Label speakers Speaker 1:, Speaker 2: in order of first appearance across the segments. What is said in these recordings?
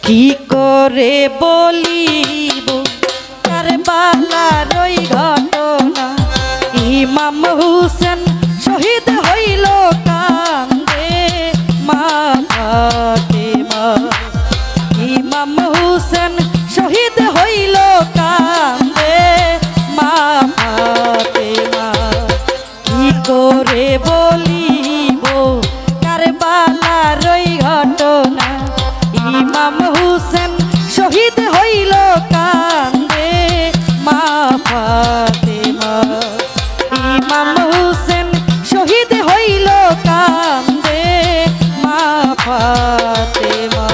Speaker 1: কি করে বলিব কারবালার ওই ঘটনা, ইমাম হুসেন শহীদ হইল কান্দে মা ফাতেমা। ইমাম হুসেন শহীদ হইল কান্দে মা ফাতেমা। কি করে বলিব কারবালার ওই ঘটনা, ইমাম হুসেন শহীদ হইল কান্দে মা ফাতেমা। ইমাম হুসেন শহীদ হইল কান্দে মা ফাতেমা।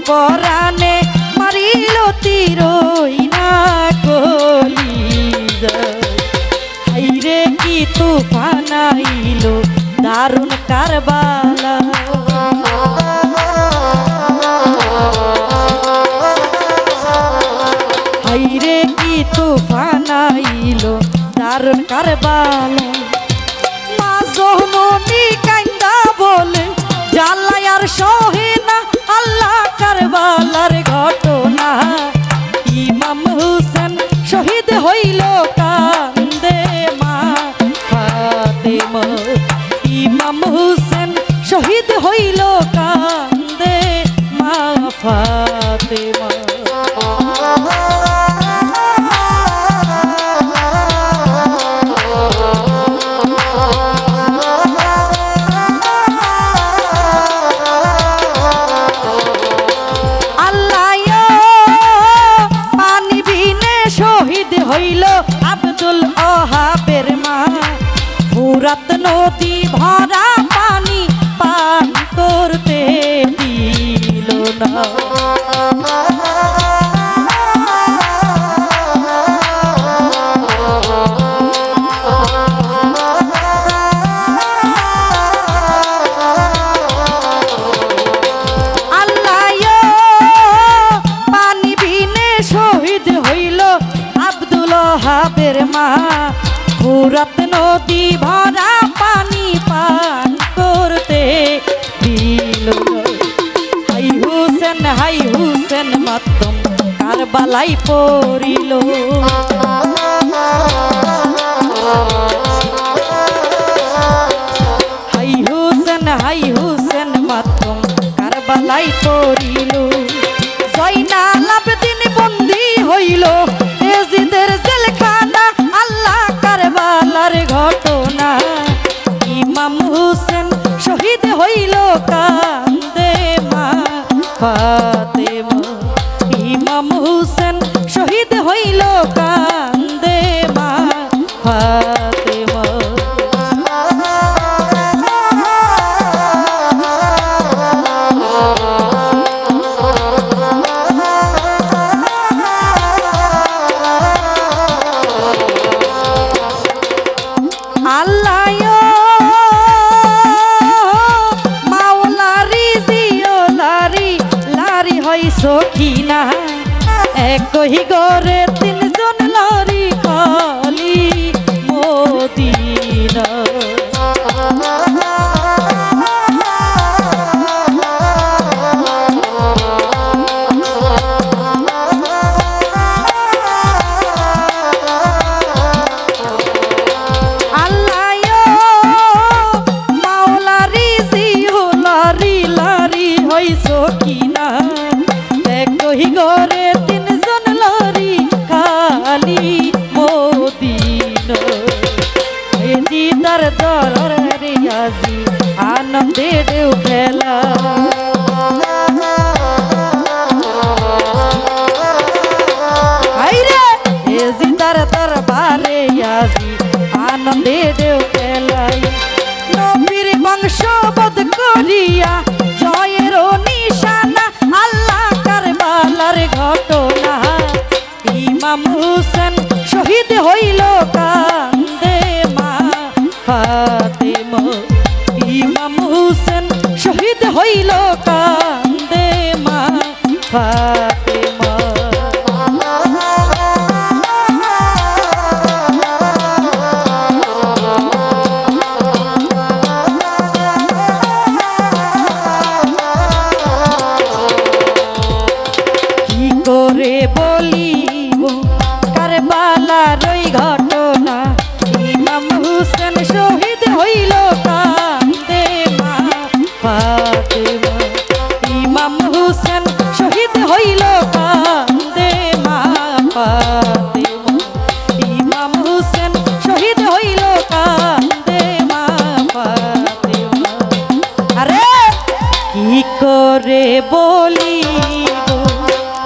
Speaker 1: পরানে মারিল তীরই না কলিজা। হাইরে কি তুফান আইল দারুণ কারবালা, হাইরে কি তুফান আইল দারুণ কারবালা। মা জননী কান্দা বলে জ্বালায় আর সহে না আল্লাহ কারবালার ঘটনা, ইমাম হুসেন শহীদ হইল কান্দে মা ফাতেমা। ইমাম হুসেন শহীদ হইল কান্দে মা ফাতেমা। হইল আব্দুল ওহাবের মা, ফুরাত নদী ভরা পানি পান করতে দিল না। ওহাবের মা, ফুরাত নদী ভরা পানি পান করতে দিল। হাই হুসেন মাতম কারবালাই পড়িল। হাই হুসেন মাতম কারবালাই পড়িল। জয়নাল আবেদিন বন্দী হইল এজিদের জেলখানা, আল্লাহ কারবালার ঘটনা, ইমাম হুসেন শহীদ হইল কান্দে মা ফাতেমা। ইমাম হুসেন শহীদ হইল কান্দে মা ফাতেমা। সখিনা একই গরে তিনজন লরি খালি মদিনা। আল্লাহ মাওলা রিজিও লারি লারি হই সখিনা, একই গরে তিনজন লরি খালি মদিনা। দিদার দরে আজি আনন্দে ঢেউ খেলা জিদার দরবারে আজি আনন্দে ঢেউ খেলাই নবীর বংশবধ করিয়া জয়ের নিশানা আল্লাহ কারবালার ঘটনা ইমাম হুসেন শহীদ হইল কান্দে মা ফাতেমা ইমাম হুসেন শহীদ হইল কান্দে মা ফাতেমা বলিব কারবালার ওই ঘটনা ইমাম হুসেন শহীদ হইল কান্দে মা ফাতেমা ইমাম হুসেন শহীদ হইল কান্দে মা ফাতেমা ইমাম হুসেন শহীদ হইল কান্দে মা ফাতেমা আরে কি করে বলিব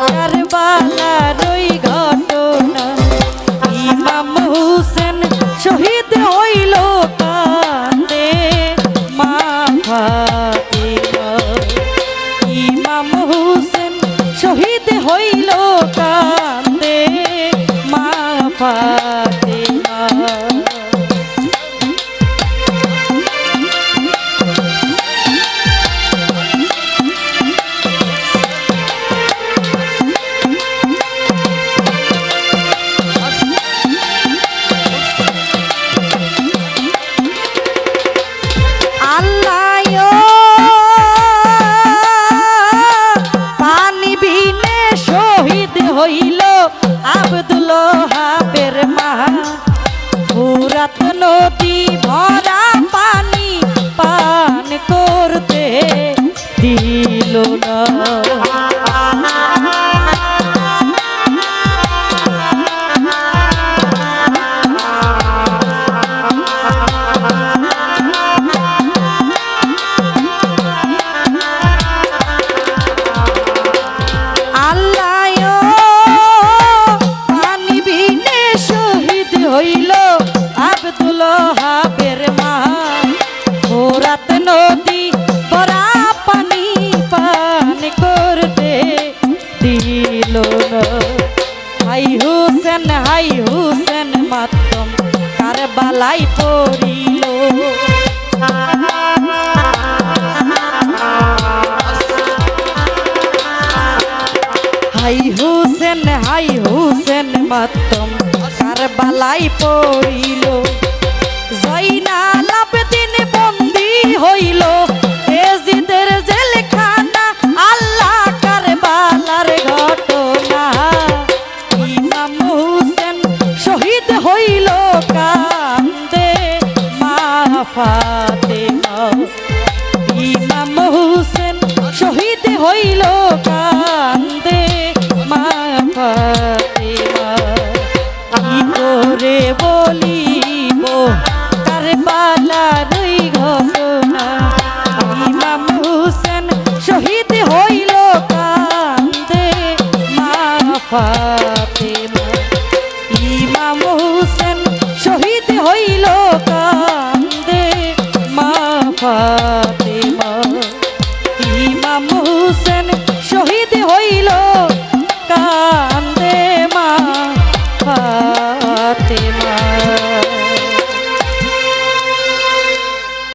Speaker 1: কারবালার ওই ঘটনা ইমাম হুসেন শহীদ হইল কান্দে মা ফাতেমা ইমাম হুসেন শহীদ হইল কান্দে মা ফাতেমা হইল আব্দুল ওহাবের মা ফুরাত নদী ভরা পানি পান করতে দিল না হইল আব্দুল ওহাবের মা ফুরাত নদী ভরা পানি পান করতে দিল না হাই হুসেন মাতম কারবালায় পড়িল হাই হুসেন মাতম কারবালায় পড়িল জয়নাল আবেদিন বন্দী হইল এজিদের জেলখানা আল্লাহ কারবালার ঘটনা ইমাম হুসেন শহীদ হইল কান্দে মা ফাতেমা ইমাম হুসেন শহীদ হইল কান্দে মা ফাতেমা কি করে বলিব কারবালার ওই ঘটনা ইমাম হুসেন শহীদ হইল কান্দে মা ফাতেমা ইমাম হুসেন শহীদ হইল কান্দে মা ফাতেমা ইমাম হুসেন শহীদ হইল কান্দে মা ফাতেমা